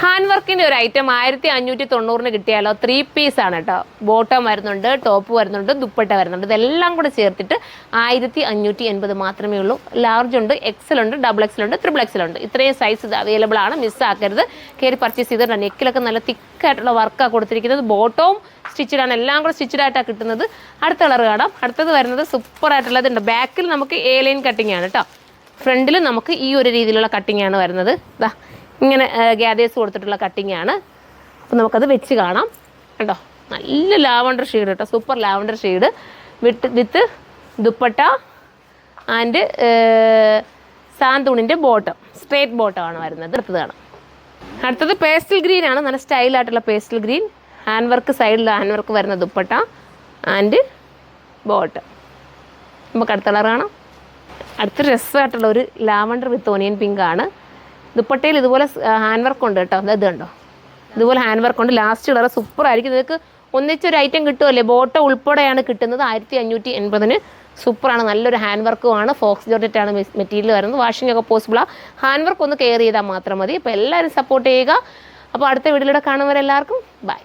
Hand വർക്കിൻ്റെ ഒരു item 1590 കിട്ടിയാലോ. 3 പീസാണ് കേട്ടോ. ബോട്ടം വരുന്നുണ്ട്, ടോപ്പ് വരുന്നുണ്ട്, ദുപ്പട്ട വരുന്നുണ്ട്. ഇതെല്ലാം കൂടെ ചേർത്തിട്ട് 1580 മാത്രമേ ഉള്ളൂ. ലാർജ് ഉണ്ട്, എക്സൽ ഉണ്ട്, ഡബിൾ എക്സൽ ഉണ്ട്, ട്രിപ്പിൾ എക്സൽ ഉണ്ട്. ഇത്രയും സൈസ് ഇത് അവൈലബിൾ ആണ്. മിസ്സാക്കരുത്. കയറി പർച്ചേസ് ചെയ്തിട്ടുണ്ട്. നെക്കിലൊക്കെ നല്ല തിക്കായിട്ടുള്ള വർക്കാണ് കൊടുത്തിരിക്കുന്നത്. ബോട്ടവും സ്റ്റിച്ചഡാണ്, എല്ലാം കൂടെ സ്റ്റിച്ചഡായിട്ടാണ് കിട്ടുന്നത്. അടുത്ത കളർ കാണാം. അടുത്തത് വരുന്നത് സൂപ്പറായിട്ടുള്ളതുണ്ട്. ബാക്കിൽ നമുക്ക് എ ലൈൻ കട്ടിങ് ആണ് കേട്ടോ. ഫ്രണ്ടിൽ നമുക്ക് ഈ ഒരു രീതിയിലുള്ള കട്ടിങ് ആണ് വരുന്നത്. ഇതാ ഇങ്ങനെ ഗ്യാദേഴ്സ് കൊടുത്തിട്ടുള്ള കട്ടിങ് ആണ്. അപ്പോൾ നമുക്കത് വെച്ച് കാണാം കേട്ടോ. നല്ല ലാവണ്ടർ ഷെയ്ഡ് കേട്ടോ, super lavender shade with dupatta and സാന്തൂണിൻ്റെ ബോട്ടം, സ്ട്രേറ്റ് ബോട്ടമാണ് വരുന്നത്. അടുത്തത് കാണാം. അടുത്തത് പേസ്റ്റൽ ഗ്രീൻ ആണ്. നല്ല സ്റ്റൈലായിട്ടുള്ള പേസ്റ്റൽ ഗ്രീൻ. ഹാൻഡ് വർക്ക്, സൈഡിൽ ഹാൻഡ് വർക്ക് വരുന്ന ദുപ്പട്ട ആൻഡ് ബോട്ടം. നമുക്ക് അടുത്ത കളർ കാണാം. അടുത്ത രസമായിട്ടുള്ള ഒരു ലാവണ്ടർ വിത്ത് ഓനിയൻ പിങ്ക് ആണ്. ദുപ്പട്ടയിൽ ഇതുപോലെ ഹാൻഡ് വർക്ക് ഉണ്ട് കേട്ടോ. ഇത് കണ്ടോ, ഇതുപോലെ ഹാൻഡ് വർക്ക് ഉണ്ട്. ലാസ്റ്റ് കളർ സൂപ്പറായിരിക്കും. നിങ്ങൾക്ക് ഒന്നിച്ചൊരു ഐറ്റം കിട്ടുമല്ലേ, ബോട്ടം ഉൾപ്പെടെയാണ് കിട്ടുന്നത്. 1580 സൂപ്പറാണ്. നല്ലൊരു ഹാൻഡ് വർക്കുമാണ്. ഫോക്സ് ജോർജറ്റാണ് മെറ്റീരിയൽ വരുന്നത്. വാഷിംഗ് ഒക്കെ പോസിബിളാണ്. ഹാൻഡ് വർക്ക് ഒന്ന് കെയർ ചെയ്താൽ മാത്രം മതി. അപ്പോൾ എല്ലാവരും സപ്പോർട്ട് ചെയ്യുക. അപ്പോൾ അടുത്ത വീഡിയോയിലൂടെ കാണുന്നവരെല്ലാവർക്കും ബൈ.